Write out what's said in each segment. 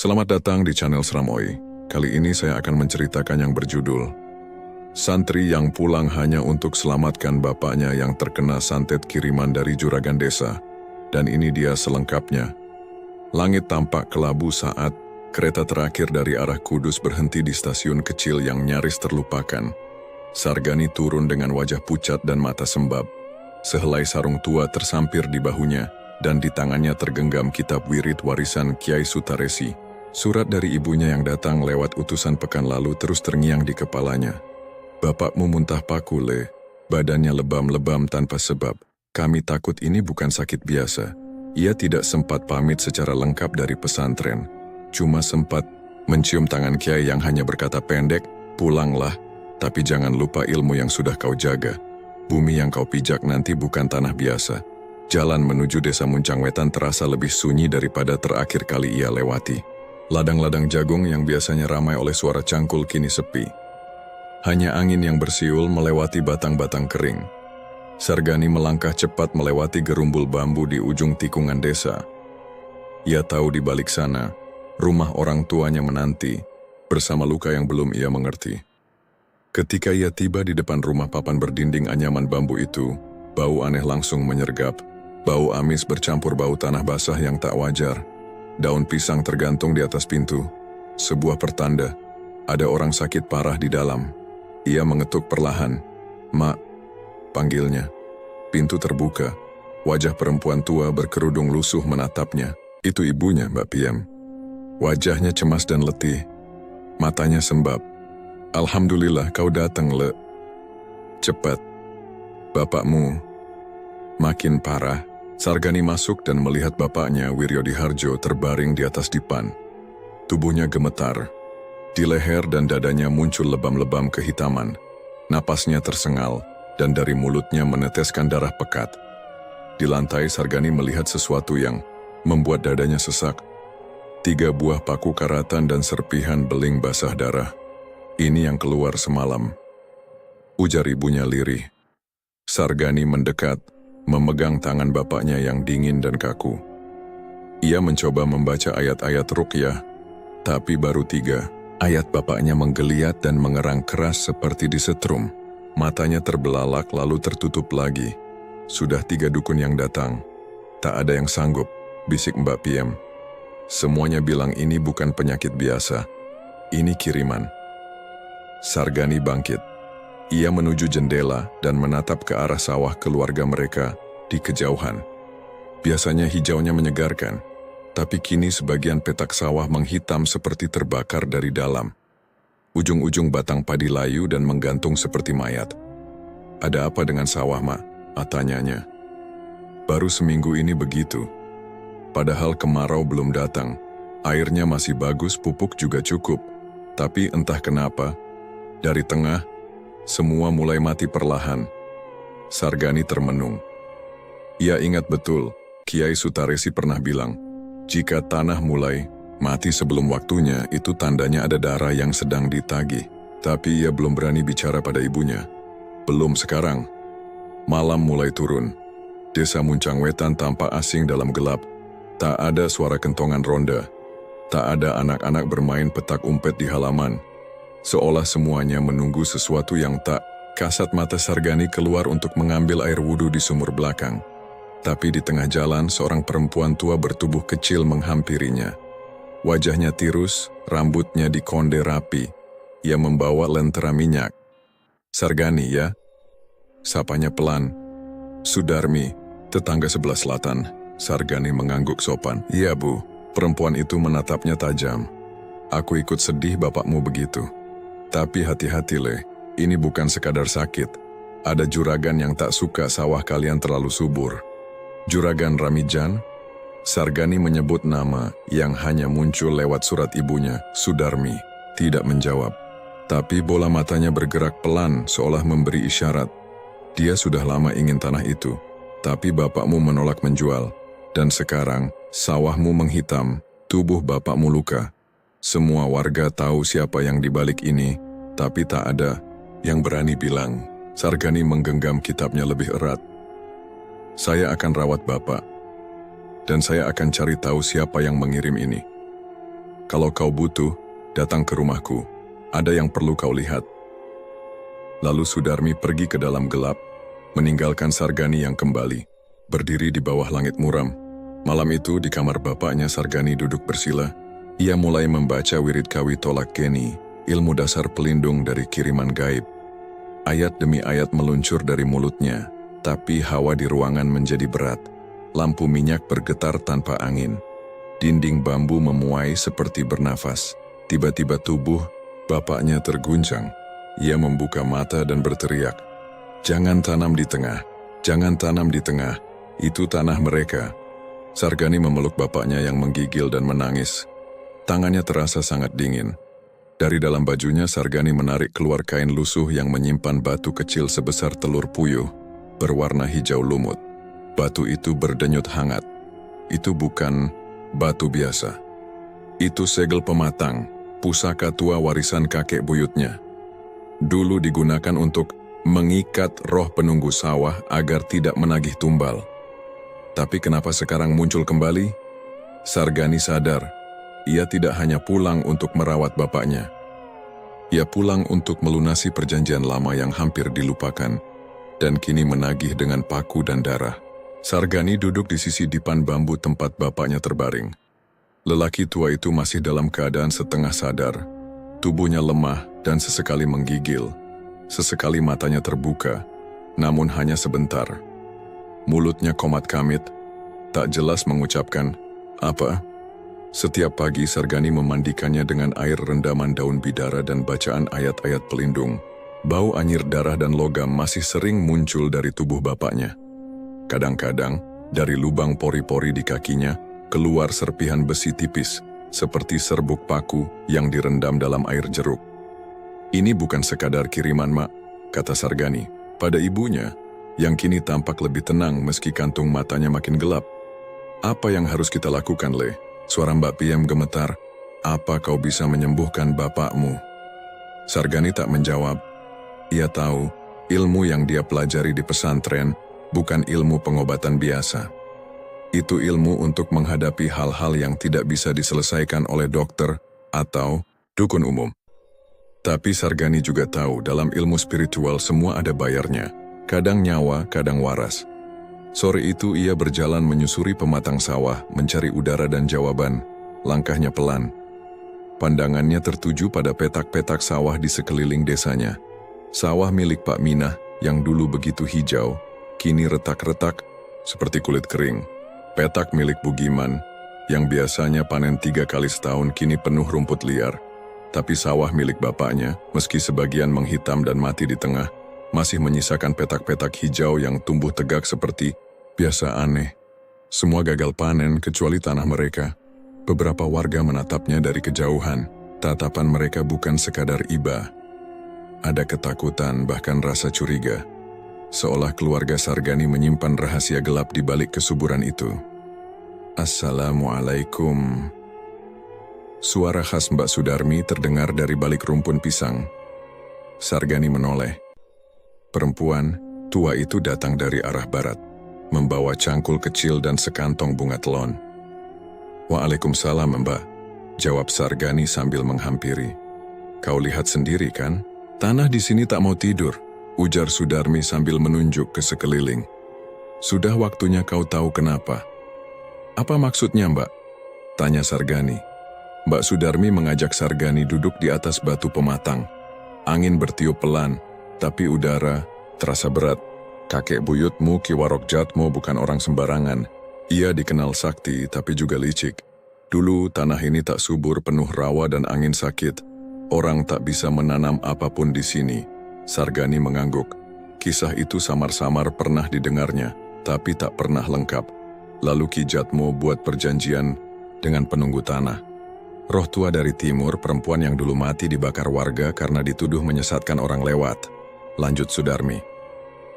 Selamat datang di channel Sramoi. Kali ini saya akan menceritakan yang berjudul Santri yang pulang hanya untuk selamatkan bapaknya yang terkena santet kiriman dari juragan desa. Dan ini dia selengkapnya. Langit tampak kelabu saat kereta terakhir dari arah Kudus berhenti di stasiun kecil yang nyaris terlupakan. Sargani turun dengan wajah pucat dan mata sembab. Sehelai sarung tua tersampir di bahunya, dan di tangannya tergenggam kitab wirid warisan Kiai Sutaresi. Surat dari ibunya yang datang lewat utusan pekan lalu terus terngiang di kepalanya. Bapakmu muntah paku, Le. Badannya lebam-lebam tanpa sebab. Kami takut ini bukan sakit biasa. Ia tidak sempat pamit secara lengkap dari pesantren. Cuma sempat mencium tangan Kiai yang hanya berkata pendek, "Pulanglah, tapi jangan lupa ilmu yang sudah kau jaga. Bumi yang kau pijak nanti bukan tanah biasa." Jalan menuju desa Muncang Wetan terasa lebih sunyi daripada terakhir kali ia lewati. Ladang-ladang jagung yang biasanya ramai oleh suara cangkul kini sepi. Hanya angin yang bersiul melewati batang-batang kering. Sargani melangkah cepat melewati gerumbul bambu di ujung tikungan desa. Ia tahu di balik sana, rumah orang tuanya menanti, bersama luka yang belum ia mengerti. Ketika ia tiba di depan rumah papan berdinding anyaman bambu itu, bau aneh langsung menyergap. Bau amis bercampur bau tanah basah yang tak wajar. Daun pisang tergantung di atas pintu. Sebuah pertanda, ada orang sakit parah di dalam. Ia mengetuk perlahan. "Mak," panggilnya. Pintu terbuka. Wajah perempuan tua berkerudung lusuh menatapnya. Itu ibunya, Mbak Piem. Wajahnya cemas dan letih. Matanya sembab. "Alhamdulillah kau datang, Le. Cepat. Bapakmu makin parah." Sargani masuk dan melihat bapaknya, Wiryodiharjo, terbaring di atas dipan. Tubuhnya gemetar. Di leher dan dadanya muncul lebam-lebam kehitaman. Napasnya tersengal, dan dari mulutnya meneteskan darah pekat. Di lantai, Sargani melihat sesuatu yang membuat dadanya sesak. 3 buah paku karatan dan serpihan beling basah darah. "Ini yang keluar semalam," ujar ibunya lirih. Sargani mendekat, memegang tangan bapaknya yang dingin dan kaku. Ia mencoba membaca ayat-ayat ruqyah, tapi baru 3. Ayat bapaknya menggeliat dan mengerang keras seperti disetrum. Matanya terbelalak lalu tertutup lagi. "Sudah 3 dukun yang datang. Tak ada yang sanggup," bisik Mbak Piem. "Semuanya bilang ini bukan penyakit biasa. Ini kiriman." Sargani bangkit. Ia menuju jendela dan menatap ke arah sawah keluarga mereka di kejauhan. Biasanya hijaunya menyegarkan, tapi kini sebagian petak sawah menghitam seperti terbakar dari dalam. Ujung-ujung batang padi layu dan menggantung seperti mayat. "Ada apa dengan sawah, Mak?" tanyanya. "Baru seminggu ini begitu. Padahal kemarau belum datang. Airnya masih bagus, pupuk juga cukup. Tapi entah kenapa, dari tengah, semua mulai mati perlahan." Sargani termenung. Ia ingat betul, Kiai Sutaresi pernah bilang, jika tanah mulai mati sebelum waktunya, itu tandanya ada darah yang sedang ditagih. Tapi ia belum berani bicara pada ibunya. Belum sekarang. Malam mulai turun. Desa Muncang Wetan tampak asing dalam gelap. Tak ada suara kentongan ronda. Tak ada anak-anak bermain petak umpet di halaman. Seolah semuanya menunggu sesuatu yang tak. Kasat mata Sargani keluar untuk mengambil air wudhu di sumur belakang. Tapi di tengah jalan, seorang perempuan tua bertubuh kecil menghampirinya. Wajahnya tirus, rambutnya dikonde rapi. Ia membawa lentera minyak. "Sargani, ya?" sapanya pelan. "Sudarmi, tetangga sebelah selatan." Sargani mengangguk sopan. "Iya, Bu." Perempuan itu menatapnya tajam. "Aku ikut sedih bapakmu begitu. Tapi hati-hati, Le. Ini bukan sekadar sakit. Ada juragan yang tak suka sawah kalian terlalu subur." "Juragan Ramijan?" Sargani menyebut nama yang hanya muncul lewat surat ibunya, Sudarmi. Tidak menjawab. Tapi bola matanya bergerak pelan seolah memberi isyarat. Dia sudah lama ingin tanah itu. Tapi bapakmu menolak menjual. Dan sekarang, sawahmu menghitam, tubuh bapakmu luka. Semua warga tahu siapa yang dibalik ini, tapi tak ada yang berani bilang. Sargani menggenggam kitabnya lebih erat. "Saya akan rawat bapak. Dan saya akan cari tahu siapa yang mengirim ini." Kalau kau butuh, datang ke rumahku. Ada yang perlu kau lihat. Lalu Sudarmi pergi ke dalam gelap, meninggalkan Sargani yang kembali, berdiri di bawah langit muram. Malam itu di kamar bapaknya Sargani duduk bersila. Ia mulai membaca wirid kawi tolak geni, ilmu dasar pelindung dari kiriman gaib. Ayat demi ayat meluncur dari mulutnya, tapi hawa di ruangan menjadi berat. Lampu minyak bergetar tanpa angin. Dinding bambu memuai seperti bernafas. Tiba-tiba tubuh bapaknya terguncang. Ia membuka mata dan berteriak, "Jangan tanam di tengah, jangan tanam di tengah, itu tanah mereka." Sargani memeluk bapaknya yang menggigil dan menangis. Tangannya terasa sangat dingin. Dari dalam bajunya Sargani menarik keluar kain lusuh yang menyimpan batu kecil sebesar telur puyuh, berwarna hijau lumut. Batu itu berdenyut hangat. Itu bukan batu biasa. Itu segel pematang, pusaka tua warisan kakek buyutnya. Dulu digunakan untuk mengikat roh penunggu sawah agar tidak menagih tumbal. Tapi kenapa sekarang muncul kembali? Sargani sadar, ia tidak hanya pulang untuk merawat bapaknya. Ia pulang untuk melunasi perjanjian lama yang hampir dilupakan, dan kini menagih dengan paku dan darah. Sargani duduk di sisi dipan bambu tempat bapaknya terbaring. Lelaki tua itu masih dalam keadaan setengah sadar. Tubuhnya lemah dan sesekali menggigil. Sesekali matanya terbuka, namun hanya sebentar. Mulutnya komat kamit, tak jelas mengucapkan, "Apa?" Setiap pagi Sargani memandikannya dengan air rendaman daun bidara dan bacaan ayat-ayat pelindung. Bau anyir darah dan logam masih sering muncul dari tubuh bapaknya. Kadang-kadang, dari lubang pori-pori di kakinya, keluar serpihan besi tipis, seperti serbuk paku yang direndam dalam air jeruk. "Ini bukan sekadar kiriman, Mak," kata Sargani pada ibunya, yang kini tampak lebih tenang meski kantung matanya makin gelap. "Apa yang harus kita lakukan, Le?" Suara Mbak Piem gemetar. "Apa kau bisa menyembuhkan bapakmu?" Sargani tak menjawab. Ia tahu, ilmu yang dia pelajari di pesantren bukan ilmu pengobatan biasa. Itu ilmu untuk menghadapi hal-hal yang tidak bisa diselesaikan oleh dokter atau dukun umum. Tapi Sargani juga tahu dalam ilmu spiritual semua ada bayarnya. Kadang nyawa, kadang waras. Sore itu ia berjalan menyusuri pematang sawah, mencari udara dan jawaban. Langkahnya pelan. Pandangannya tertuju pada petak-petak sawah di sekeliling desanya. Sawah milik Pak Minah yang dulu begitu hijau, kini retak-retak seperti kulit kering. Petak milik Bugiman yang biasanya panen 3 kali setahun kini penuh rumput liar. Tapi sawah milik bapaknya, meski sebagian menghitam dan mati di tengah, masih menyisakan petak-petak hijau yang tumbuh tegak seperti biasa aneh. Semua gagal panen kecuali tanah mereka. Beberapa warga menatapnya dari kejauhan. Tatapan mereka bukan sekadar iba. Ada ketakutan, bahkan rasa curiga. Seolah keluarga Sargani menyimpan rahasia gelap di balik kesuburan itu. "Assalamualaikum." Suara khas Mbak Sudarmi terdengar dari balik rumpun pisang. Sargani menoleh. Perempuan tua itu datang dari arah barat, membawa cangkul kecil dan sekantong bunga telon. "Waalaikumsalam, Mbak," jawab Sargani sambil menghampiri. "Kau lihat sendiri kan? Tanah di sini tak mau tidur," ujar Sudarmi sambil menunjuk ke sekeliling. "Sudah waktunya kau tahu kenapa." "Apa maksudnya, Mbak?" tanya Sargani. Mbak Sudarmi mengajak Sargani duduk di atas batu pematang. Angin bertiup pelan, tapi udara terasa berat. "Kakek buyutmu Ki Warok Jatmo bukan orang sembarangan. Ia dikenal sakti tapi juga licik. Dulu tanah ini tak subur, penuh rawa dan angin sakit. Orang tak bisa menanam apapun di sini." Sargani mengangguk. Kisah itu samar-samar pernah didengarnya, tapi tak pernah lengkap. Lalu Ki Jatmo buat perjanjian dengan penunggu tanah. Roh tua dari timur, perempuan yang dulu mati dibakar warga karena dituduh menyesatkan orang lewat. Lanjut Sudarmi.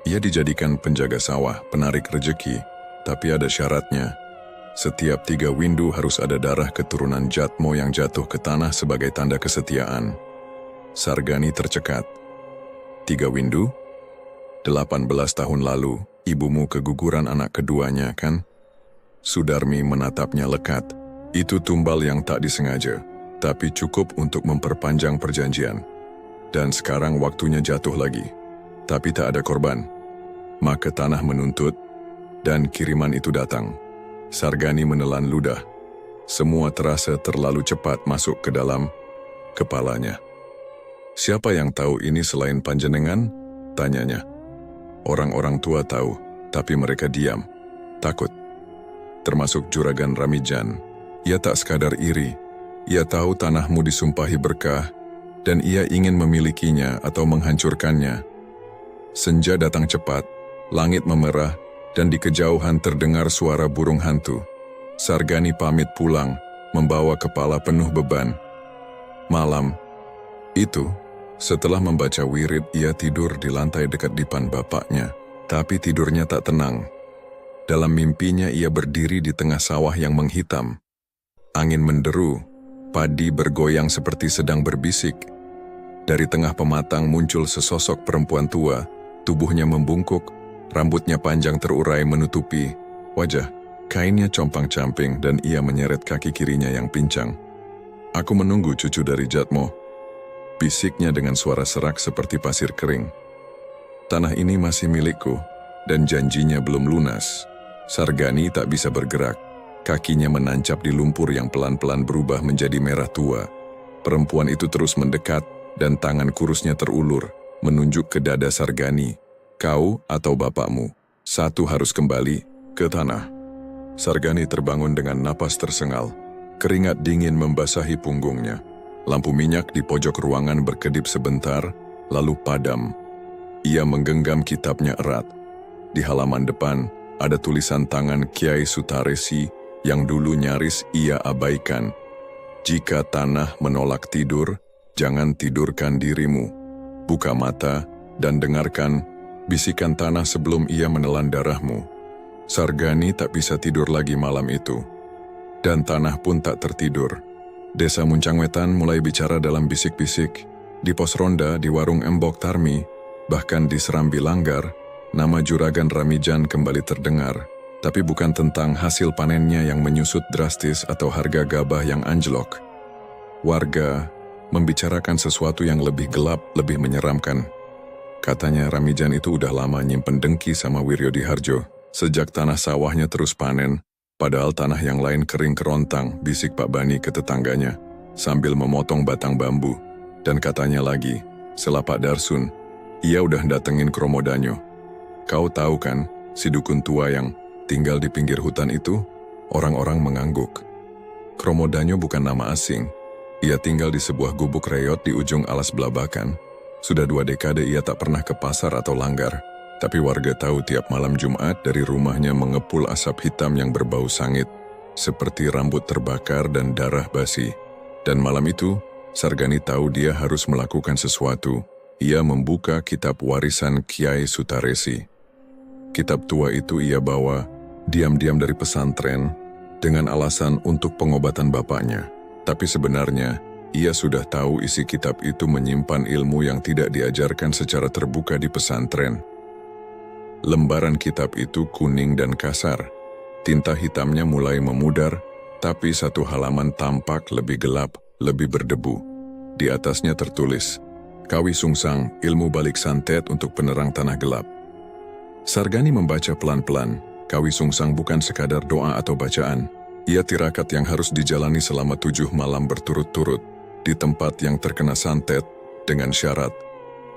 Ia dijadikan penjaga sawah, penarik rejeki, tapi ada syaratnya. Setiap 3 windu harus ada darah keturunan Jatmo yang jatuh ke tanah sebagai tanda kesetiaan. Sargani tercekat. 3 windu? 18 tahun lalu, ibumu keguguran anak keduanya, kan? Sudarmi menatapnya lekat. Itu tumbal yang tak disengaja. tapi cukup untuk memperpanjang perjanjian. Dan sekarang waktunya jatuh lagi, tapi tak ada korban. Maka tanah menuntut, dan kiriman itu datang. Sargani menelan ludah. Semua terasa terlalu cepat masuk ke dalam kepalanya. "Siapa yang tahu ini selain panjenengan?" tanyanya. Orang-orang tua tahu, tapi mereka diam, takut. Termasuk Juragan Ramijan. Ia tak sekadar iri. Ia tahu tanahmu disumpahi berkah, dan ia ingin memilikinya atau menghancurkannya. Senja datang cepat, langit memerah, dan di kejauhan terdengar suara burung hantu. Sargani pamit pulang, membawa kepala penuh beban. Malam itu, setelah membaca wirid, ia tidur di lantai dekat dipan bapaknya. Tapi tidurnya tak tenang. Dalam mimpinya ia berdiri di tengah sawah yang menghitam. Angin menderu, padi bergoyang seperti sedang berbisik. Dari tengah pematang muncul sesosok perempuan tua, tubuhnya membungkuk, rambutnya panjang terurai menutupi wajah. Kainnya compang-camping dan ia menyeret kaki kirinya yang pincang. "Aku menunggu cucu dari Jatmo," bisiknya dengan suara serak seperti pasir kering. "Tanah ini masih milikku, dan janjinya belum lunas." Sargani tak bisa bergerak. Kakinya menancap di lumpur yang pelan-pelan berubah menjadi merah tua. Perempuan itu terus mendekat, dan tangan kurusnya terulur, menunjuk ke dada Sargani. "Kau atau bapakmu, satu harus kembali ke tanah." Sargani terbangun dengan napas tersengal. Keringat dingin membasahi punggungnya. Lampu minyak di pojok ruangan berkedip sebentar, lalu padam. Ia menggenggam kitabnya erat. Di halaman depan, ada tulisan tangan Kiai Sutaresi yang dulu nyaris ia abaikan. "Jika tanah menolak tidur, jangan tidurkan dirimu. Buka mata dan dengarkan bisikan tanah sebelum ia menelan darahmu." Sargani tak bisa tidur lagi malam itu. Dan tanah pun tak tertidur. Desa Muncangwetan mulai bicara dalam bisik-bisik. Di pos ronda, di warung Embok Tarmi, bahkan di Serambi Langgar, nama Juragan Ramijan kembali terdengar. Tapi bukan tentang hasil panennya yang menyusut drastis atau harga gabah yang anjlok. Warga membicarakan sesuatu yang lebih gelap, lebih menyeramkan. Katanya Ramijan itu udah lama nyimpen dengki sama Wiryo Diharjo. Sejak tanah sawahnya terus panen, padahal tanah yang lain kering kerontang, bisik Pak Bani ke tetangganya, sambil memotong batang bambu. Dan katanya lagi, selapak Darsun, ia udah datengin Kromodanyo. "Kau tahu kan, si dukun tua yang tinggal di pinggir hutan itu?" Orang-orang mengangguk. Kromodanyo bukan nama asing. Ia tinggal di sebuah gubuk reyot di ujung alas Belabakan. Sudah 2 dekade ia tak pernah ke pasar atau langgar. Tapi warga tahu tiap malam Jumat dari rumahnya mengepul asap hitam yang berbau sangit, seperti rambut terbakar dan darah basi. Dan malam itu, Sargani tahu dia harus melakukan sesuatu. Ia membuka kitab warisan Kiai Sutaresi. Kitab tua itu ia bawa diam-diam dari pesantren dengan alasan untuk pengobatan bapaknya. Tapi sebenarnya, ia sudah tahu isi kitab itu menyimpan ilmu yang tidak diajarkan secara terbuka di pesantren. Lembaran kitab itu kuning dan kasar. Tinta hitamnya mulai memudar, tapi satu halaman tampak lebih gelap, lebih berdebu. Di atasnya tertulis, "Kawi Sungsang, ilmu balik santet untuk penerang tanah gelap." Sargani membaca pelan-pelan. Kawi Sungsang bukan sekadar doa atau bacaan. Ia tirakat yang harus dijalani selama 7 malam berturut-turut, di tempat yang terkena santet, dengan syarat,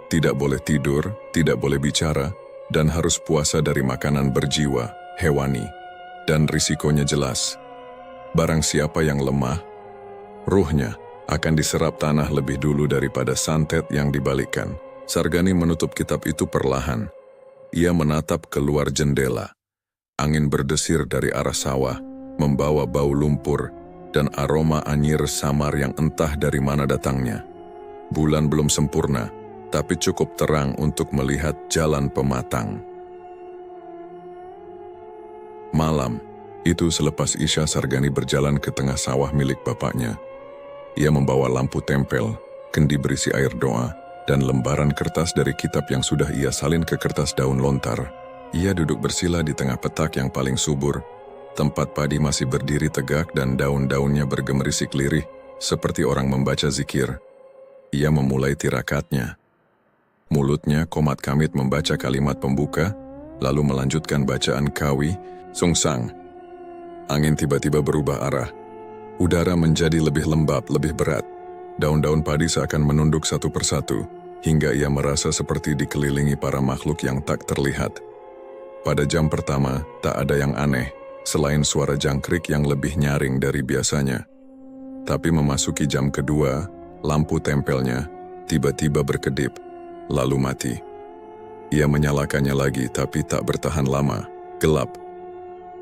tidak boleh tidur, tidak boleh bicara, dan harus puasa dari makanan berjiwa, hewani, dan risikonya jelas. Barang siapa yang lemah, ruhnya akan diserap tanah lebih dulu daripada santet yang dibalikkan. Sargani menutup kitab itu perlahan. Ia menatap keluar jendela. Angin berdesir dari arah sawah, membawa bau lumpur dan aroma anyir samar yang entah dari mana datangnya. Bulan belum sempurna, tapi cukup terang untuk melihat jalan pematang. Malam itu selepas Isya, Sargani berjalan ke tengah sawah milik bapaknya. Ia membawa lampu tempel, kendi berisi air doa, dan lembaran kertas dari kitab yang sudah ia salin ke kertas daun lontar. Ia duduk bersila di tengah petak yang paling subur. Tempat padi masih berdiri tegak dan daun-daunnya bergemerisik lirih, Seperti orang membaca zikir, ia memulai tirakatnya. Mulutnya komat kamit membaca kalimat pembuka, lalu melanjutkan bacaan kawi, sungsang. Angin tiba-tiba berubah arah. Udara menjadi lebih lembab, lebih berat. Daun-daun padi seakan menunduk satu persatu, hingga ia merasa seperti dikelilingi para makhluk yang tak terlihat. Pada jam pertama, tak ada yang aneh, selain suara jangkrik yang lebih nyaring dari biasanya. Tapi memasuki jam kedua, lampu tempelnya tiba-tiba berkedip, lalu mati. Ia menyalakannya lagi, tapi tak bertahan lama. Gelap.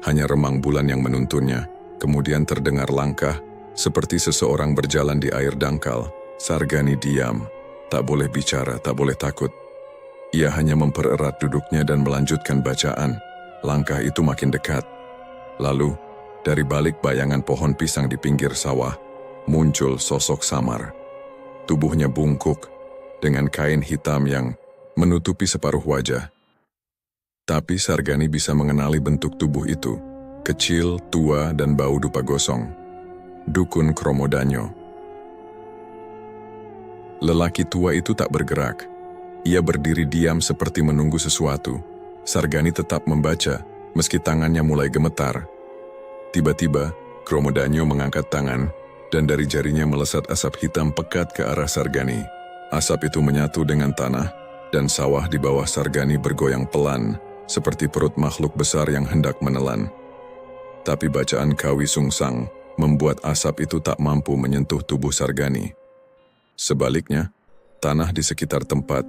Hanya remang bulan yang menuntunnya. Kemudian terdengar langkah, seperti seseorang berjalan di air dangkal. Sargani diam. Tak boleh bicara, tak boleh takut. Ia hanya mempererat duduknya dan melanjutkan bacaan. Langkah itu makin dekat. Lalu, dari balik bayangan pohon pisang di pinggir sawah, muncul sosok samar. Tubuhnya bungkuk, dengan kain hitam yang menutupi separuh wajah. Tapi Sargani bisa mengenali bentuk tubuh itu, kecil, tua, dan bau dupa gosong. Dukun Kromodanyo. Lelaki tua itu tak bergerak. Ia berdiri diam seperti menunggu sesuatu. Sargani tetap membaca, meski tangannya mulai gemetar. Tiba-tiba, Kromodanyo mengangkat tangan, dan dari jarinya melesat asap hitam pekat ke arah Sargani. Asap itu menyatu dengan tanah, dan sawah di bawah Sargani bergoyang pelan, seperti perut makhluk besar yang hendak menelan. Tapi bacaan kawi sungsang membuat asap itu tak mampu menyentuh tubuh Sargani. Sebaliknya, tanah di sekitar tempat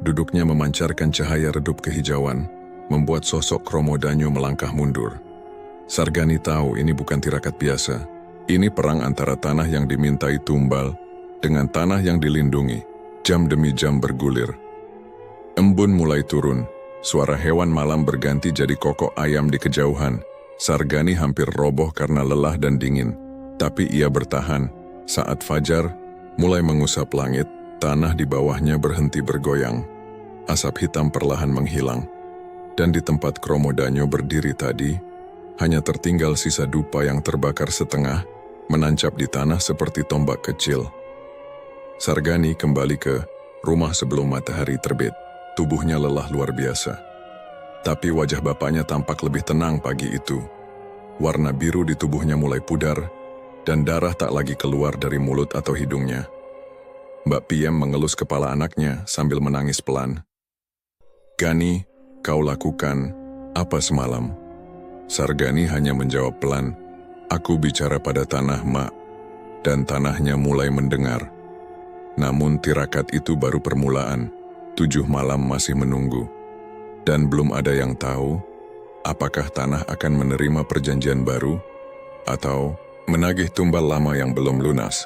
duduknya memancarkan cahaya redup kehijauan, membuat sosok Kromodanyo melangkah mundur. Sargani tahu ini bukan tirakat biasa. Ini perang antara tanah yang dimintai tumbal dengan tanah yang dilindungi. Jam demi jam bergulir. Embun mulai turun. Suara hewan malam berganti jadi kokok ayam di kejauhan. Sargani hampir roboh karena lelah dan dingin. Tapi ia bertahan. Saat fajar mulai mengusap langit, tanah di bawahnya berhenti bergoyang. Asap hitam perlahan menghilang. Dan di tempat Kromodanyo berdiri tadi, hanya tertinggal sisa dupa yang terbakar setengah, menancap di tanah seperti tombak kecil. Sargani kembali ke rumah sebelum matahari terbit. Tubuhnya lelah luar biasa. Tapi wajah bapaknya tampak lebih tenang pagi itu. Warna biru di tubuhnya mulai pudar, dan darah tak lagi keluar dari mulut atau hidungnya. Mbak Piem mengelus kepala anaknya sambil menangis pelan. "Gani, kau lakukan apa semalam?" Sargani hanya menjawab pelan, "Aku bicara pada tanah, Mak." Dan tanahnya mulai mendengar. Namun tirakat itu baru permulaan. 7 malam masih menunggu. Dan belum ada yang tahu apakah tanah akan menerima perjanjian baru atau menagih tumbal lama yang belum lunas.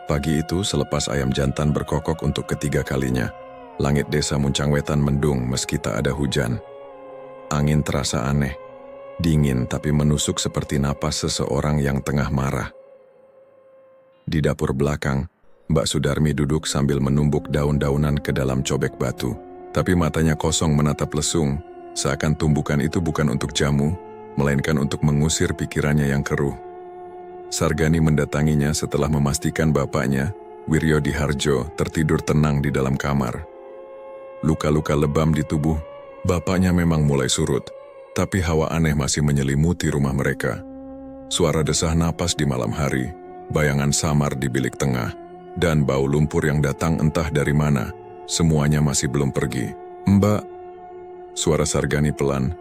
Pagi itu selepas ayam jantan berkokok untuk ketiga kalinya, langit desa Muncang Wetan mendung meski tak ada hujan. Angin terasa aneh, dingin tapi menusuk seperti napas seseorang yang tengah marah. Di dapur belakang, Mbak Sudarmi duduk sambil menumbuk daun-daunan ke dalam cobek batu. Tapi matanya kosong menatap lesung, seakan tumbukan itu bukan untuk jamu, melainkan untuk mengusir pikirannya yang keruh. Sargani mendatanginya setelah memastikan bapaknya, Wiryo Diharjo, tertidur tenang di dalam kamar. Luka-luka lebam di tubuh, bapaknya memang mulai surut, tapi hawa aneh masih menyelimuti rumah mereka. Suara desah napas di malam hari, bayangan samar di bilik tengah, dan bau lumpur yang datang entah dari mana, semuanya masih belum pergi. "Mbak," suara Sargani pelan,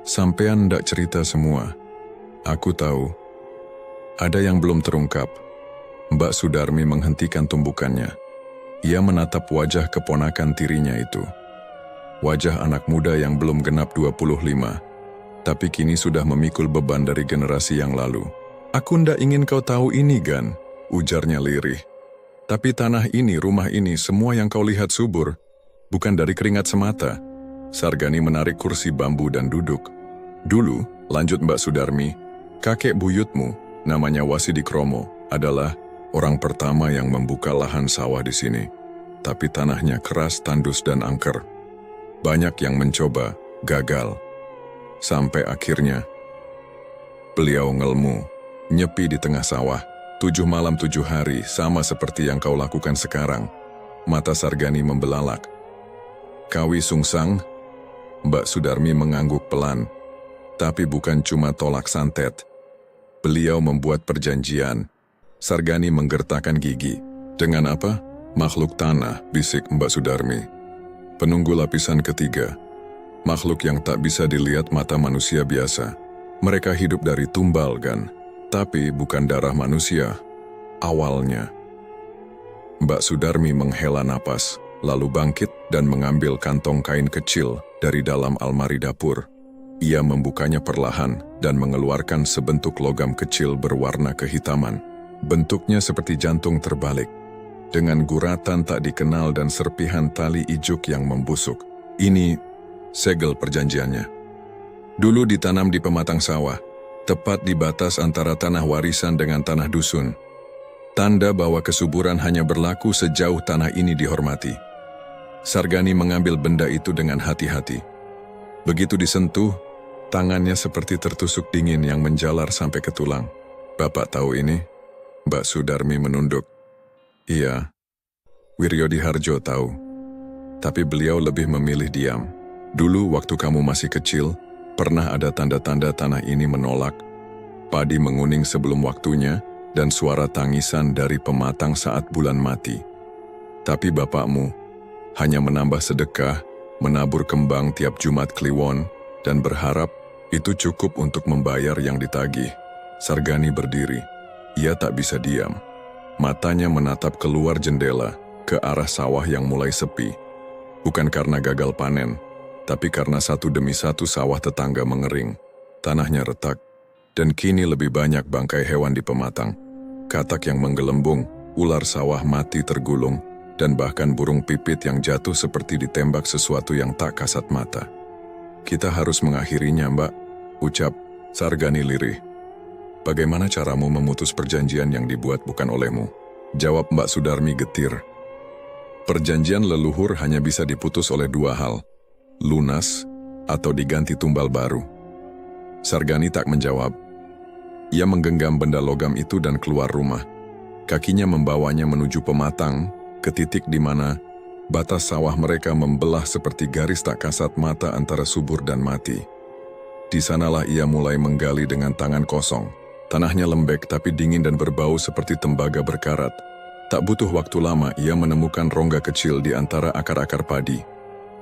"sampean ndak cerita semua. Aku tahu. Ada yang belum terungkap." Mbak Sudarmi menghentikan tumbukannya. Ia menatap wajah keponakan tirinya itu. Wajah anak muda yang belum genap 25, tapi kini sudah memikul beban dari generasi yang lalu. "Aku ndak ingin kau tahu ini, Gan," ujarnya lirih. "Tapi tanah ini, rumah ini, semua yang kau lihat subur, bukan dari keringat semata." Sargani menarik kursi bambu dan duduk. "Dulu," lanjut Mbak Sudarmi, "kakek buyutmu, namanya Wasidi Kromo, adalah orang pertama yang membuka lahan sawah di sini. Tapi tanahnya keras, tandus, dan angker. Banyak yang mencoba, gagal. Sampai akhirnya, beliau ngelmu, nyepi di tengah sawah. 7 malam 7 hari, sama seperti yang kau lakukan sekarang. Mata Sargani membelalak. Kawi sungsang, Mbak Sudarmi mengangguk pelan. Tapi bukan cuma tolak santet. Beliau membuat perjanjian. Sargani menggertakkan gigi. Dengan apa? Makhluk tanah, bisik Mbak Sudarmi. Penunggu lapisan ketiga. Makhluk yang tak bisa dilihat mata manusia biasa. Mereka hidup dari tumbal, kan? Tapi bukan darah manusia. Awalnya. Mbak Sudarmi menghela napas, lalu bangkit dan mengambil kantong kain kecil dari dalam almari dapur. Ia membukanya perlahan dan mengeluarkan sebentuk logam kecil berwarna kehitaman. Bentuknya seperti jantung terbalik, dengan guratan tak dikenal dan serpihan tali ijuk yang membusuk. Ini segel perjanjiannya. Dulu ditanam di pematang sawah, tepat di batas antara tanah warisan dengan tanah dusun. Tanda bahwa kesuburan hanya berlaku sejauh tanah ini dihormati. Sargani mengambil benda itu dengan hati-hati. Begitu disentuh, tangannya seperti tertusuk dingin yang menjalar sampai ke tulang. Bapak tahu ini? Mbak Sudarmi menunduk. Iya, Wiryodiharjo tahu. Tapi beliau lebih memilih diam. Dulu waktu kamu masih kecil, pernah ada tanda-tanda tanah ini menolak. Padi menguning sebelum waktunya, dan suara tangisan dari pematang saat bulan mati. Tapi bapakmu hanya menambah sedekah, menabur kembang tiap Jumat Kliwon, dan berharap itu cukup untuk membayar yang ditagih. Sargani berdiri. Ia tak bisa diam. Matanya menatap keluar jendela, ke arah sawah yang mulai sepi. Bukan karena gagal panen, tapi karena satu demi satu sawah tetangga mengering. Tanahnya retak, dan kini lebih banyak bangkai hewan di pematang. Katak yang menggelembung, ular sawah mati tergulung, dan bahkan burung pipit yang jatuh seperti ditembak sesuatu yang tak kasat mata. Kita harus mengakhirinya, Mbak, ucap Sargani lirih. Bagaimana caramu memutus perjanjian yang dibuat bukan olehmu? Jawab Mbak Sudarmi getir. Perjanjian leluhur hanya bisa diputus oleh dua hal, lunas atau diganti tumbal baru. Sargani tak menjawab. Ia menggenggam benda logam itu dan keluar rumah. Kakinya membawanya menuju pematang, ke titik di mana batas sawah mereka membelah seperti garis tak kasat mata antara subur dan mati. Di sanalah ia mulai menggali dengan tangan kosong. Tanahnya lembek tapi dingin dan berbau seperti tembaga berkarat. Tak butuh waktu lama ia menemukan rongga kecil di antara akar-akar padi.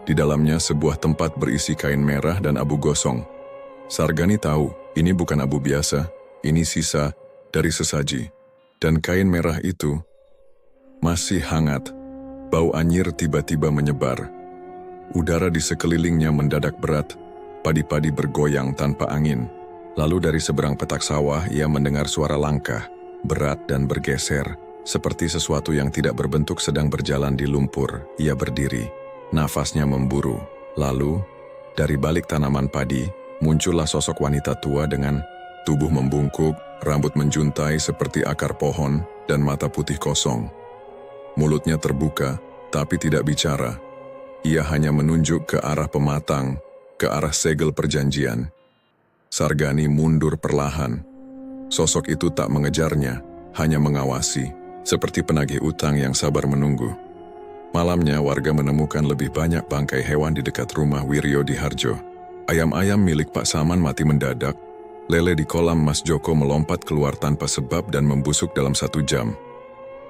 Di dalamnya sebuah tempat berisi kain merah dan abu gosong. Sargani tahu ini bukan abu biasa, ini sisa dari sesaji. Dan kain merah itu masih hangat. Bau anyir tiba-tiba menyebar. Udara di sekelilingnya mendadak berat. Padi-padi bergoyang tanpa angin. Lalu dari seberang petak sawah ia mendengar suara langkah, berat dan bergeser, seperti sesuatu yang tidak berbentuk sedang berjalan di lumpur. Ia berdiri, nafasnya memburu. Lalu, dari balik tanaman padi, muncullah sosok wanita tua dengan tubuh membungkuk, rambut menjuntai seperti akar pohon, dan mata putih kosong. Mulutnya terbuka, tapi tidak bicara. Ia hanya menunjuk ke arah pematang, ke arah segel perjanjian. Sargani mundur perlahan. Sosok itu tak mengejarnya, hanya mengawasi, seperti penagih utang yang sabar menunggu. Malamnya warga menemukan lebih banyak bangkai hewan di dekat rumah Wiryodiharjo. Ayam-ayam milik Pak Saman mati mendadak. Lele di kolam Mas Joko melompat keluar tanpa sebab dan membusuk dalam 1 jam.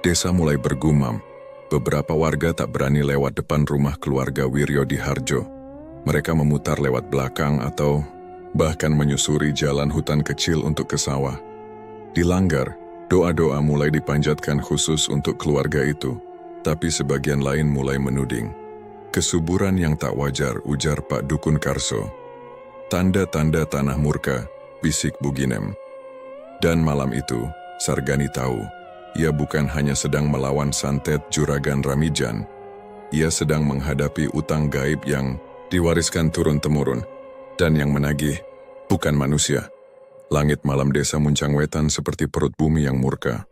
Desa mulai bergumam. Beberapa warga tak berani lewat depan rumah keluarga Wiryodiharjo. Mereka memutar lewat belakang atau bahkan menyusuri jalan hutan kecil untuk ke sawah. Di Langgar, doa-doa mulai dipanjatkan khusus untuk keluarga itu, tapi sebagian lain mulai menuding. Kesuburan yang tak wajar, ujar Pak Dukun Karso. Tanda-tanda tanah murka, bisik Buginem. Dan malam itu, Sargani tahu, ia bukan hanya sedang melawan santet Juragan Ramijan, ia sedang menghadapi utang gaib yang diwariskan turun-temurun. Dan yang menagih, bukan manusia. Langit malam desa Muncang Wetan seperti perut bumi yang murka.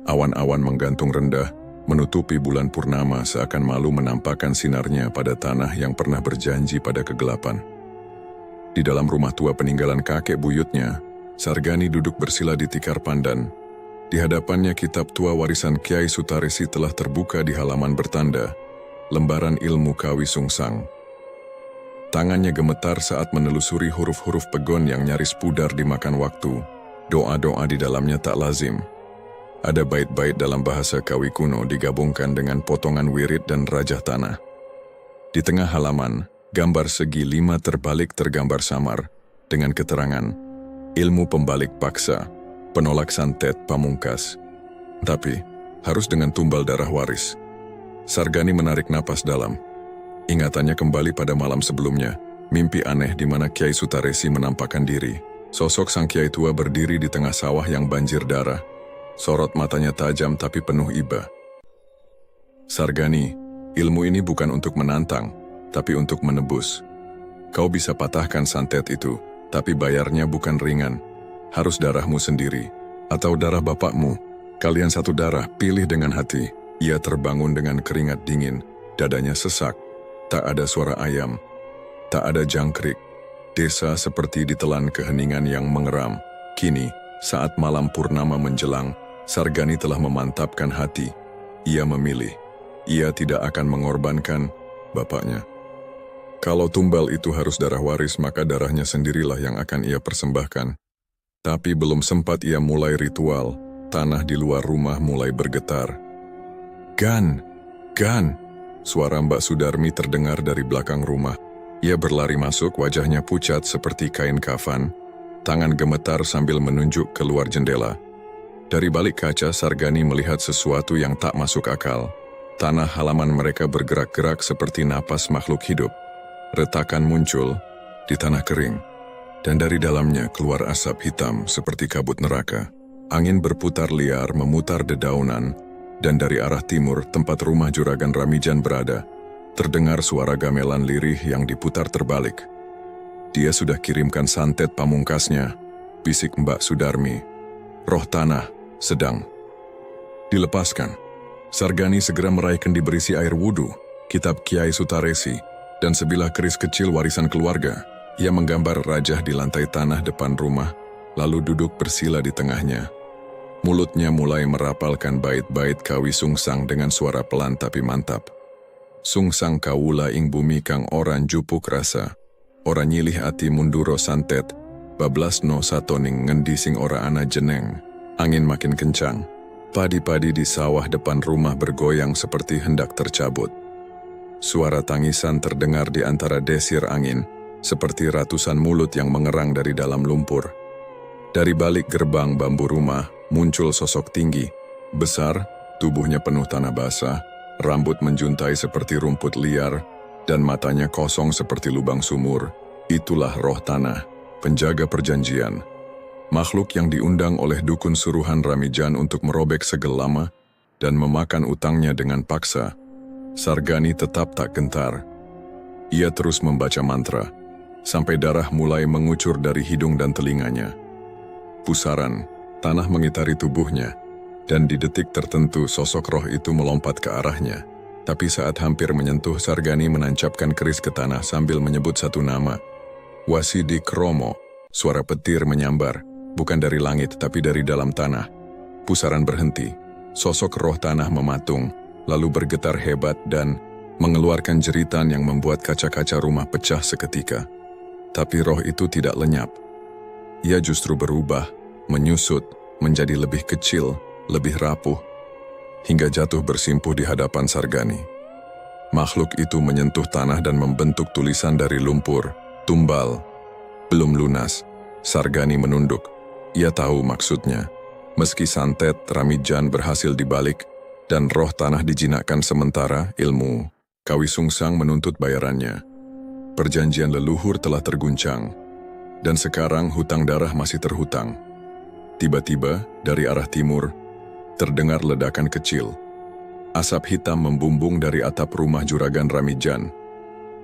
Awan-awan menggantung rendah, menutupi bulan purnama seakan malu menampakkan sinarnya pada tanah yang pernah berjanji pada kegelapan. Di dalam rumah tua peninggalan kakek buyutnya, Sargani duduk bersila di tikar pandan. Di hadapannya kitab tua warisan Kiai Sutaresi telah terbuka di halaman bertanda, Lembaran Ilmu Kawi Sungsang. Tangannya gemetar saat menelusuri huruf-huruf pegon yang nyaris pudar dimakan waktu. Doa-doa di dalamnya tak lazim. Ada bait-bait dalam bahasa Kawi kuno digabungkan dengan potongan wirid dan rajah tanah. Di tengah halaman, gambar segi 5 terbalik tergambar samar, dengan keterangan, ilmu pembalik paksa, penolak santet pamungkas. Tapi, harus dengan tumbal darah waris. Sargani menarik napas dalam. Ingatannya kembali pada malam sebelumnya, mimpi aneh di mana Kiai Sutaresi menampakkan diri. Sosok sang Kiai tua berdiri di tengah sawah yang banjir darah. Sorot matanya tajam tapi penuh iba. Sargani, ilmu ini bukan untuk menantang, tapi untuk menebus. Kau bisa patahkan santet itu, tapi bayarnya bukan ringan. Harus darahmu sendiri, atau darah bapakmu. Kalian satu darah, pilih dengan hati. Ia terbangun dengan keringat dingin, dadanya sesak. Tak ada suara ayam, tak ada jangkrik. Desa seperti ditelan keheningan yang mengeram. Kini, saat malam purnama menjelang, Sargani telah memantapkan hati. Ia memilih. Ia tidak akan mengorbankan bapaknya. Kalau tumbal itu harus darah waris, maka darahnya sendirilah yang akan ia persembahkan. Tapi belum sempat ia mulai ritual, tanah di luar rumah mulai bergetar. Gan! Gan! Suara Mbak Sudarmi terdengar dari belakang rumah. Ia berlari masuk, wajahnya pucat seperti kain kafan. Tangan gemetar sambil menunjuk keluar jendela. Dari balik kaca, Sargani melihat sesuatu yang tak masuk akal. Tanah halaman mereka bergerak-gerak seperti napas makhluk hidup. Retakan muncul di tanah kering. Dan dari dalamnya keluar asap hitam seperti kabut neraka. Angin berputar liar memutar dedaunan. Dan dari arah timur, tempat rumah Juragan Ramijan berada, terdengar suara gamelan lirih yang diputar terbalik. Dia sudah kirimkan santet pamungkasnya, bisik Mbak Sudarmi. Roh tanah sedang dilepaskan. Sargani segera meraih kendi berisi air wudhu, kitab Kiai Sutaresi, dan sebilah keris kecil warisan keluarga. Ia menggambar rajah di lantai tanah depan rumah, lalu duduk bersila di tengahnya. Mulutnya mulai merapalkan bait-bait Kawi Sungsang dengan suara pelan tapi mantap. Sungsang kawula ing bumi kang oran jupuk rasa, ora nyilih ati munduro santet, bablasno satoning ngendi sing ora ana jeneng. Angin makin kencang. Padi-padi di sawah depan rumah bergoyang seperti hendak tercabut. Suara tangisan terdengar di antara desir angin, seperti ratusan mulut yang mengerang dari dalam lumpur. Dari balik gerbang bambu rumah, muncul sosok tinggi, besar, tubuhnya penuh tanah basah, rambut menjuntai seperti rumput liar, dan matanya kosong seperti lubang sumur. Itulah roh tanah, penjaga perjanjian. Makhluk yang diundang oleh dukun suruhan Ramijan untuk merobek segel lama dan memakan utangnya dengan paksa. Sargani tetap tak gentar. Ia terus membaca mantra, sampai darah mulai mengucur dari hidung dan telinganya. Pusaran, tanah mengitari tubuhnya, dan di detik tertentu sosok roh itu melompat ke arahnya. Tapi saat hampir menyentuh, Sargani menancapkan keris ke tanah sambil menyebut satu nama. Wasidi Kromo. Suara petir menyambar, bukan dari langit tapi dari dalam tanah. Pusaran berhenti. Sosok roh tanah mematung, lalu bergetar hebat dan mengeluarkan jeritan yang membuat kaca-kaca rumah pecah seketika. Tapi roh itu tidak lenyap. Ia justru berubah, menyusut, menjadi lebih kecil, lebih rapuh, hingga jatuh bersimpuh di hadapan Sargani. Makhluk itu menyentuh tanah dan membentuk tulisan dari lumpur, tumbal. Belum lunas, Sargani menunduk. Ia tahu maksudnya. Meski santet Ramijan berhasil dibalik dan roh tanah dijinakkan sementara, ilmu Kawi Sungsang menuntut bayarannya. Perjanjian leluhur telah terguncang, dan sekarang hutang darah masih terhutang. Tiba-tiba, dari arah timur, terdengar ledakan kecil. Asap hitam membumbung dari atap rumah Juragan Ramijan.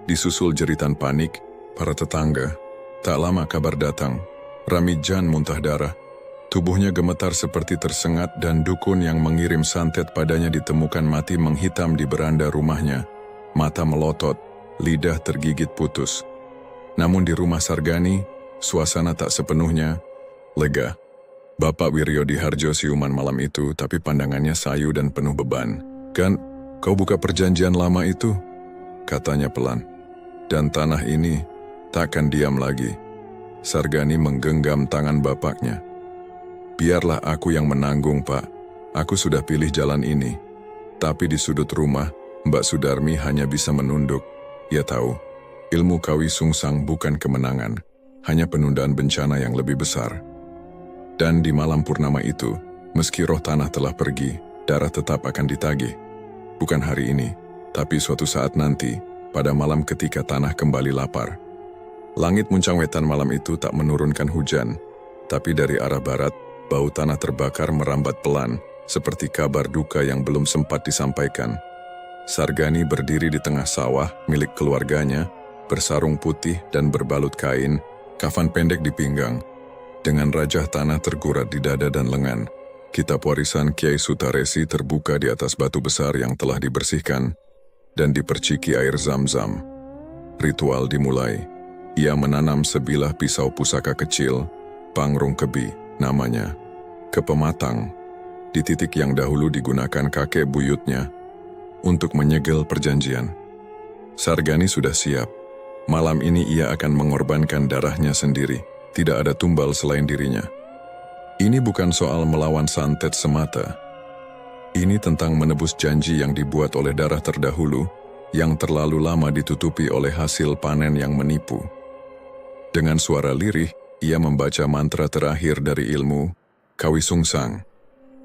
Disusul jeritan panik, para tetangga. Tak lama kabar datang, Ramijan muntah darah. Tubuhnya gemetar seperti tersengat dan dukun yang mengirim santet padanya ditemukan mati menghitam di beranda rumahnya. Mata melotot, lidah tergigit putus. Namun di rumah Sargani, suasana tak sepenuhnya lega. Bapak Wiryo Diharjo siuman malam itu, tapi pandangannya sayu dan penuh beban. "Kan, kau buka perjanjian lama itu," katanya pelan. "Dan tanah ini takkan diam lagi." Sargani menggenggam tangan bapaknya. "Biarlah aku yang menanggung, Pak. Aku sudah pilih jalan ini." Tapi di sudut rumah, Mbak Sudarmi hanya bisa menunduk. Ia tahu, ilmu Kawi Sungsang bukan kemenangan, hanya penundaan bencana yang lebih besar. Dan di malam purnama itu, meski roh tanah telah pergi, darah tetap akan ditagih. Bukan hari ini, tapi suatu saat nanti, pada malam ketika tanah kembali lapar. Langit Muncang Wetan malam itu tak menurunkan hujan, tapi dari arah barat, bau tanah terbakar merambat pelan, seperti kabar duka yang belum sempat disampaikan. Sargani berdiri di tengah sawah milik keluarganya, bersarung putih dan berbalut kain, kafan pendek di pinggang. Dengan rajah tanah tergurat di dada dan lengan, kitab warisan Kiai Sutaresi terbuka di atas batu besar yang telah dibersihkan dan diperciki air zam-zam. Ritual dimulai. Ia menanam sebilah pisau pusaka kecil, pangrung kebi namanya, ke pematang, di titik yang dahulu digunakan kakek buyutnya untuk menyegel perjanjian. Sargani sudah siap. Malam ini ia akan mengorbankan darahnya sendiri. Tidak ada tumbal selain dirinya. Ini bukan soal melawan santet semata. Ini tentang menebus janji yang dibuat oleh darah terdahulu, yang terlalu lama ditutupi oleh hasil panen yang menipu. Dengan suara lirih, ia membaca mantra terakhir dari ilmu Kawi Sungsang.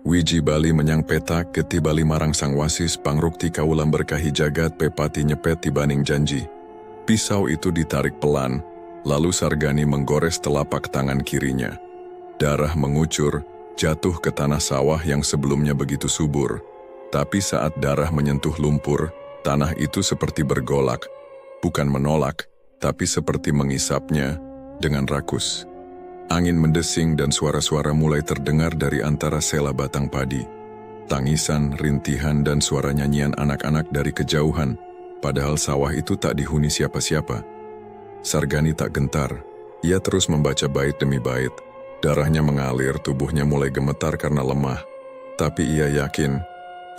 "Wiji bali menyang petak, geti bali marang sang wasis, pangrukti kaulam berkahi jagat, pepati nyepet tibaning janji." Pisau itu ditarik pelan, lalu Sargani menggores telapak tangan kirinya. Darah mengucur, jatuh ke tanah sawah yang sebelumnya begitu subur. Tapi saat darah menyentuh lumpur, tanah itu seperti bergolak, bukan menolak, tapi seperti mengisapnya dengan rakus. Angin mendesing dan suara-suara mulai terdengar dari antara sela batang padi. Tangisan, rintihan, dan suara nyanyian anak-anak dari kejauhan, padahal sawah itu tak dihuni siapa-siapa. Sargani tak gentar. Ia terus membaca bait demi bait. Darahnya mengalir, tubuhnya mulai gemetar karena lemah. Tapi ia yakin,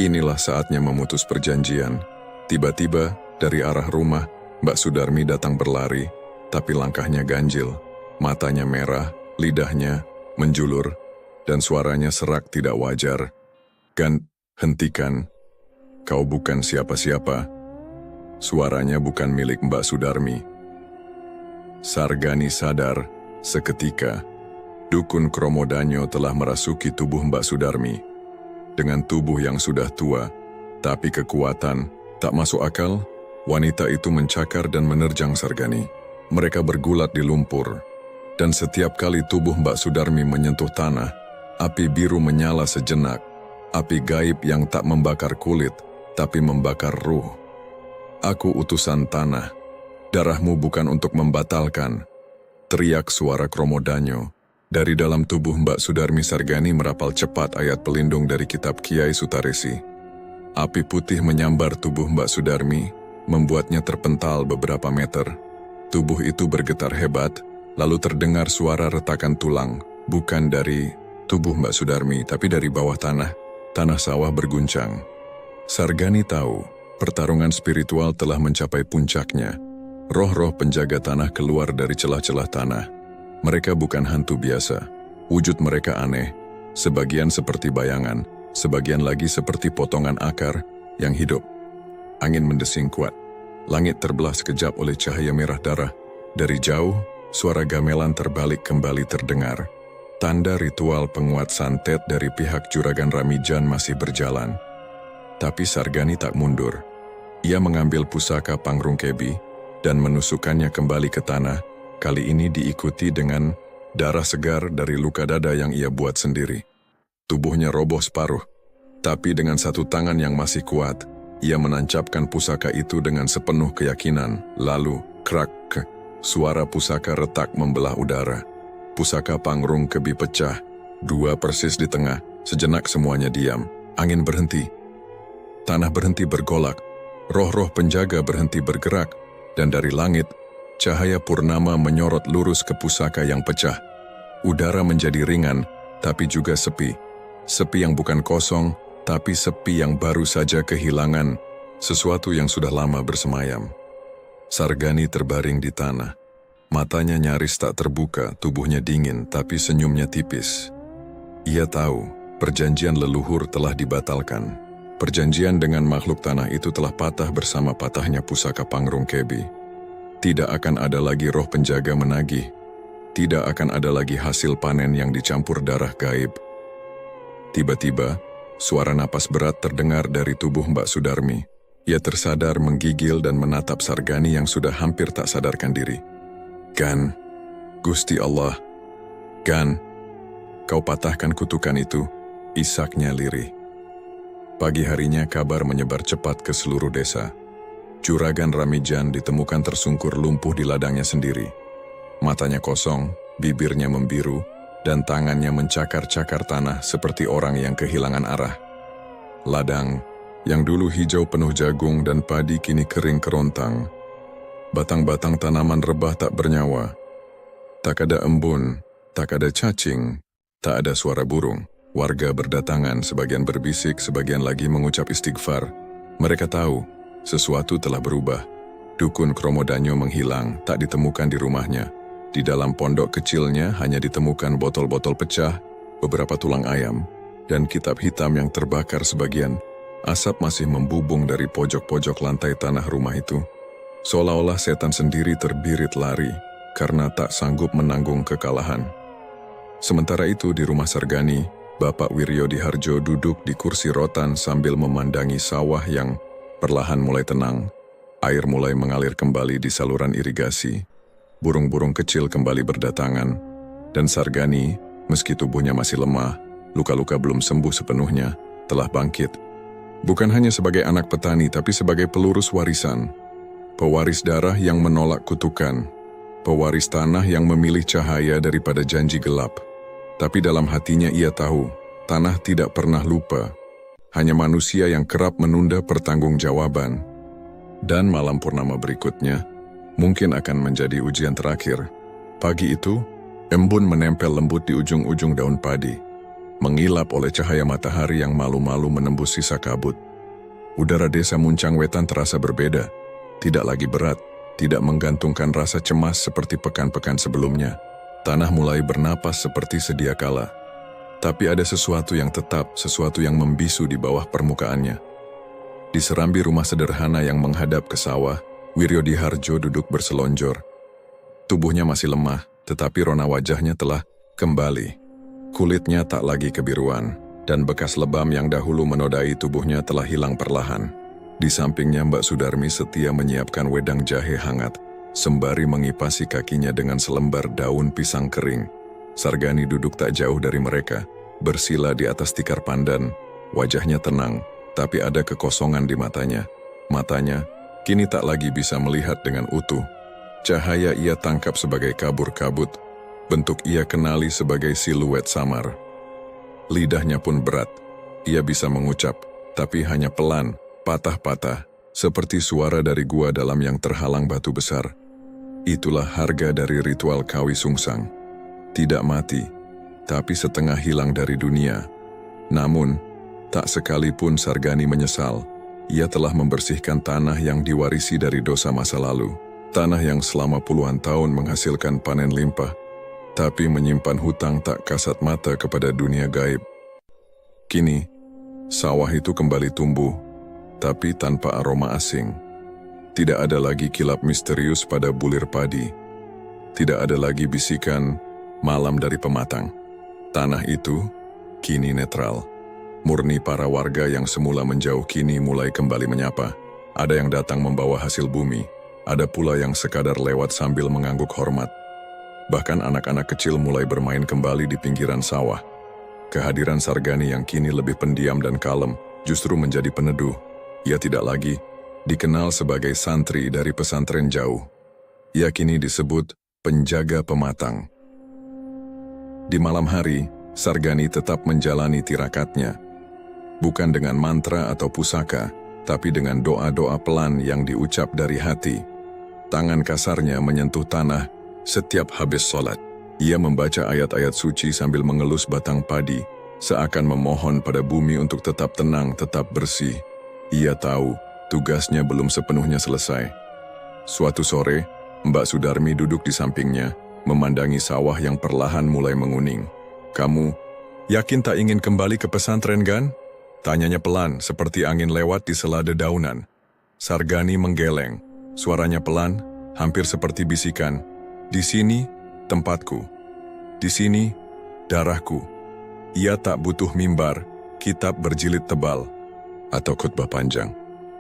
inilah saatnya memutus perjanjian. Tiba-tiba, dari arah rumah, Mbak Sudarmi datang berlari, tapi langkahnya ganjil. Matanya merah, lidahnya menjulur, dan suaranya serak tidak wajar. "Gan, hentikan. Kau bukan siapa-siapa." Suaranya bukan milik Mbak Sudarmi. Sargani sadar, seketika, dukun Kromodanyo telah merasuki tubuh Mbak Sudarmi. Dengan tubuh yang sudah tua, tapi kekuatan tak masuk akal, wanita itu mencakar dan menerjang Sargani. Mereka bergulat di lumpur, dan setiap kali tubuh Mbak Sudarmi menyentuh tanah, api biru menyala sejenak, api gaib yang tak membakar kulit, tapi membakar ruh. "Aku utusan tanah. Darahmu bukan untuk membatalkan," teriak suara Kromodanyo. Dari dalam tubuh Mbak Sudarmi, Sargani merapal cepat ayat pelindung dari kitab Kiai Sutaresi. Api putih menyambar tubuh Mbak Sudarmi, membuatnya terpental beberapa meter. Tubuh itu bergetar hebat, lalu terdengar suara retakan tulang, bukan dari tubuh Mbak Sudarmi, tapi dari bawah tanah. Tanah sawah berguncang. Sargani tahu, pertarungan spiritual telah mencapai puncaknya. Roh-roh penjaga tanah keluar dari celah-celah tanah. Mereka bukan hantu biasa. Wujud mereka aneh, sebagian seperti bayangan, sebagian lagi seperti potongan akar yang hidup. Angin mendesing kuat. Langit terbelah sekejap oleh cahaya merah darah. Dari jauh, suara gamelan terbalik kembali terdengar. Tanda ritual penguat santet dari pihak Juragan Ramijan masih berjalan. Tapi Sargani tak mundur. Ia mengambil pusaka pangrung kebi dan menusukkannya kembali ke tanah, kali ini diikuti dengan darah segar dari luka dada yang ia buat sendiri. Tubuhnya roboh separuh, tapi dengan satu tangan yang masih kuat, ia menancapkan pusaka itu dengan sepenuh keyakinan. Lalu, krak, suara pusaka retak membelah udara. Pusaka pangrung kebi pecah, dua persis di tengah. Sejenak semuanya diam, angin berhenti. Tanah berhenti bergolak, roh-roh penjaga berhenti bergerak, dan dari langit, cahaya purnama menyorot lurus ke pusaka yang pecah. Udara menjadi ringan, tapi juga sepi. Sepi yang bukan kosong, tapi sepi yang baru saja kehilangan sesuatu yang sudah lama bersemayam. Sargani terbaring di tanah. Matanya nyaris tak terbuka, tubuhnya dingin, tapi senyumnya tipis. Ia tahu, perjanjian leluhur telah dibatalkan. Perjanjian dengan makhluk tanah itu telah patah bersama patahnya pusaka Pangrung Kebi. Tidak akan ada lagi roh penjaga menagih. Tidak akan ada lagi hasil panen yang dicampur darah gaib. Tiba-tiba, suara napas berat terdengar dari tubuh Mbak Sudarmi. Ia tersadar, menggigil dan menatap Sargani yang sudah hampir tak sadarkan diri. "Gan, Gusti Allah, Gan, kau patahkan kutukan itu," isaknya lirih. Pagi harinya kabar menyebar cepat ke seluruh desa. Juragan Ramijan ditemukan tersungkur lumpuh di ladangnya sendiri. Matanya kosong, bibirnya membiru, dan tangannya mencakar-cakar tanah seperti orang yang kehilangan arah. Ladang, yang dulu hijau penuh jagung dan padi kini kering kerontang. Batang-batang tanaman rebah tak bernyawa. Tak ada embun, tak ada cacing, tak ada suara burung. Warga berdatangan, sebagian berbisik, sebagian lagi mengucap istighfar. Mereka tahu, sesuatu telah berubah. Dukun Kromodanyo menghilang, tak ditemukan di rumahnya. Di dalam pondok kecilnya hanya ditemukan botol-botol pecah, beberapa tulang ayam, dan kitab hitam yang terbakar sebagian. Asap masih membubung dari pojok-pojok lantai tanah rumah itu. Seolah-olah setan sendiri terbirit lari karena tak sanggup menanggung kekalahan. Sementara itu di rumah Sargani, Bapak Wiryo Diharjo duduk di kursi rotan sambil memandangi sawah yang perlahan mulai tenang. Air mulai mengalir kembali di saluran irigasi. Burung-burung kecil kembali berdatangan. Dan Sargani, meski tubuhnya masih lemah, luka-luka belum sembuh sepenuhnya, telah bangkit. Bukan hanya sebagai anak petani, tapi sebagai pelurus warisan. Pewaris darah yang menolak kutukan. Pewaris tanah yang memilih cahaya daripada janji gelap. Tapi dalam hatinya ia tahu, tanah tidak pernah lupa. Hanya manusia yang kerap menunda pertanggungjawaban. Dan malam purnama berikutnya, mungkin akan menjadi ujian terakhir. Pagi itu, embun menempel lembut di ujung-ujung daun padi, mengilap oleh cahaya matahari yang malu-malu menembus sisa kabut. Udara desa Muncang Wetan terasa berbeda, tidak lagi berat, tidak menggantungkan rasa cemas seperti pekan-pekan sebelumnya. Tanah mulai bernapas seperti sedia kala. Tapi ada sesuatu yang tetap, sesuatu yang membisu di bawah permukaannya. Di serambi rumah sederhana yang menghadap ke sawah, Wiryo Diharjo duduk berselonjor. Tubuhnya masih lemah, tetapi rona wajahnya telah kembali. Kulitnya tak lagi kebiruan, dan bekas lebam yang dahulu menodai tubuhnya telah hilang perlahan. Di sampingnya Mbak Sudarmi setia menyiapkan wedang jahe hangat, sembari mengipasi kakinya dengan selembar daun pisang kering. Sargani duduk tak jauh dari mereka, bersila di atas tikar pandan. Wajahnya tenang, tapi ada kekosongan di matanya. Matanya kini tak lagi bisa melihat dengan utuh. Cahaya ia tangkap sebagai kabur-kabut. Bentuk ia kenali sebagai siluet samar. Lidahnya pun berat. Ia bisa mengucap, tapi hanya pelan, patah-patah, seperti suara dari gua dalam yang terhalang batu besar. Itulah harga dari ritual Kawi Sungsang. Tidak mati, tapi setengah hilang dari dunia. Namun, tak sekalipun Sargani menyesal. Ia telah membersihkan tanah yang diwarisi dari dosa masa lalu. Tanah yang selama puluhan tahun menghasilkan panen limpah, tapi menyimpan hutang tak kasat mata kepada dunia gaib. Kini, sawah itu kembali tumbuh, tapi tanpa aroma asing. Tidak ada lagi kilap misterius pada bulir padi. Tidak ada lagi bisikan malam dari pematang. Tanah itu kini netral. Murni para warga yang semula menjauh kini mulai kembali menyapa. Ada yang datang membawa hasil bumi. Ada pula yang sekadar lewat sambil mengangguk hormat. Bahkan anak-anak kecil mulai bermain kembali di pinggiran sawah. Kehadiran Sargani yang kini lebih pendiam dan kalem justru menjadi peneduh. Ia tidak lagi dikenal sebagai santri dari pesantren jauh. Ia kini disebut penjaga pematang. Di malam hari, Sargani tetap menjalani tirakatnya. Bukan dengan mantra atau pusaka, tapi dengan doa-doa pelan yang diucap dari hati. Tangan kasarnya menyentuh tanah setiap habis sholat. Ia membaca ayat-ayat suci sambil mengelus batang padi, seakan memohon pada bumi untuk tetap tenang, tetap bersih. Ia tahu tugasnya belum sepenuhnya selesai. Suatu sore, Mbak Sudarmi duduk di sampingnya, memandangi sawah yang perlahan mulai menguning. "Kamu yakin tak ingin kembali ke pesantren, Gan?" Tanyanya pelan, seperti angin lewat di sela dedaunan. Sargani menggeleng, suaranya pelan, hampir seperti bisikan. "Di sini, tempatku. Di sini, darahku." Ia tak butuh mimbar, kitab berjilid tebal, atau khutbah panjang.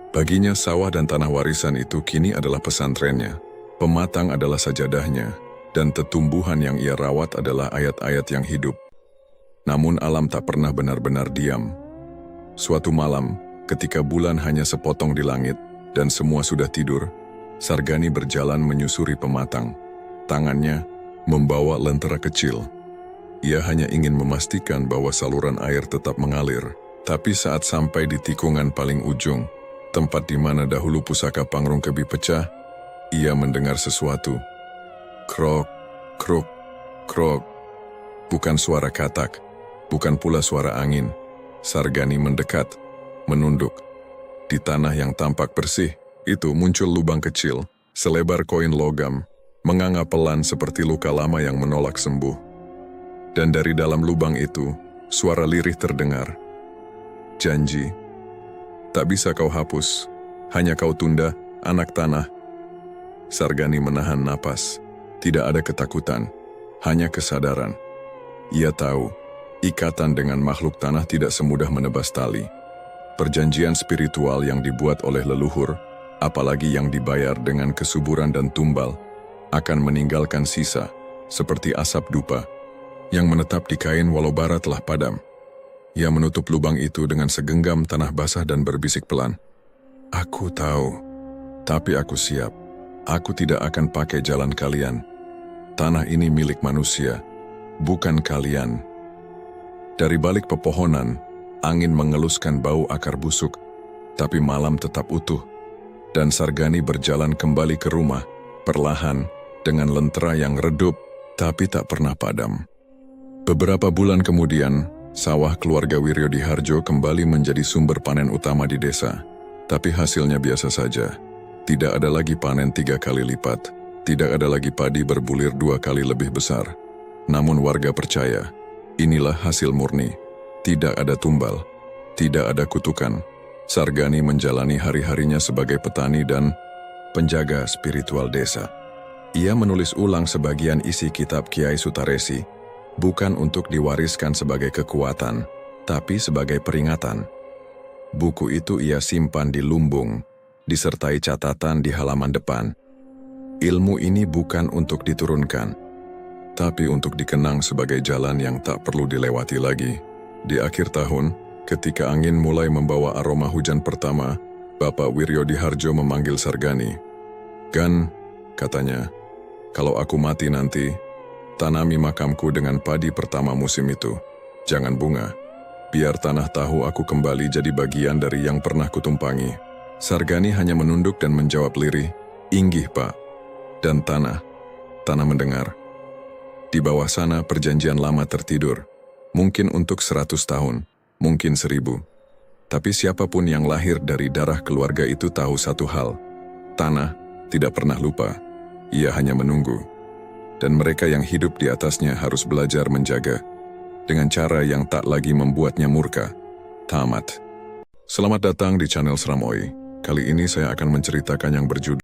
Baginya sawah dan tanah warisan itu kini adalah pesantrennya. Pematang adalah sajadahnya, dan tetumbuhan yang ia rawat adalah ayat-ayat yang hidup. Namun alam tak pernah benar-benar diam. Suatu malam, ketika bulan hanya sepotong di langit, dan semua sudah tidur, Sargani berjalan menyusuri pematang. Tangannya membawa lentera kecil. Ia hanya ingin memastikan bahwa saluran air tetap mengalir. Tapi saat sampai di tikungan paling ujung, tempat di mana dahulu pusaka Pangrung Kebi pecah, ia mendengar sesuatu. Krok, krok, krok. Bukan suara katak, bukan pula suara angin. Sargani mendekat, menunduk. Di tanah yang tampak bersih, itu muncul lubang kecil, selebar koin logam, menganga pelan seperti luka lama yang menolak sembuh. Dan dari dalam lubang itu, suara lirih terdengar. "Janji, tak bisa kau hapus, hanya kau tunda, anak tanah." Sargani menahan napas. Tidak ada ketakutan, hanya kesadaran. Ia tahu, ikatan dengan makhluk tanah tidak semudah menebas tali. Perjanjian spiritual yang dibuat oleh leluhur, apalagi yang dibayar dengan kesuburan dan tumbal, akan meninggalkan sisa, seperti asap dupa, yang menetap di kain walau bara telah padam. Ia menutup lubang itu dengan segenggam tanah basah dan berbisik pelan. "Aku tahu, tapi aku siap. Aku tidak akan pakai jalan kalian. Tanah ini milik manusia, bukan kalian." Dari balik pepohonan, angin mengeluskan bau akar busuk, tapi malam tetap utuh. Dan Sargani berjalan kembali ke rumah, perlahan, dengan lentera yang redup, tapi tak pernah padam. Beberapa bulan kemudian, sawah keluarga Wiryodiharjo kembali menjadi sumber panen utama di desa. Tapi hasilnya biasa saja. Tidak ada lagi panen 3 kali lipat. Tidak ada lagi padi berbulir 2 kali lebih besar. Namun warga percaya, inilah hasil murni. Tidak ada tumbal. Tidak ada kutukan. Sargani menjalani hari-harinya sebagai petani dan penjaga spiritual desa. Ia menulis ulang sebagian isi kitab Kiai Sutaresi, bukan untuk diwariskan sebagai kekuatan, tapi sebagai peringatan. Buku itu ia simpan di lumbung, disertai catatan di halaman depan. Ilmu ini bukan untuk diturunkan, tapi untuk dikenang sebagai jalan yang tak perlu dilewati lagi. Di akhir tahun, ketika angin mulai membawa aroma hujan pertama, Bapak Wiryodiharjo memanggil Sargani. "Gan," katanya, "kalau aku mati nanti, tanami makamku dengan padi pertama musim itu. Jangan bunga. Biar tanah tahu aku kembali jadi bagian dari yang pernah kutumpangi." Sargani hanya menunduk dan menjawab lirih, "Inggih, Pak." Dan tanah mendengar. Di bawah sana perjanjian lama tertidur. Mungkin untuk 100 tahun, mungkin 1000. Tapi siapapun yang lahir dari darah keluarga itu tahu satu hal. Tanah tidak pernah lupa. Ia hanya menunggu. Dan mereka yang hidup di atasnya harus belajar menjaga. Dengan cara yang tak lagi membuatnya murka. Tamat. Selamat datang di channel Seram Oi. Kali ini saya akan menceritakan yang berjudul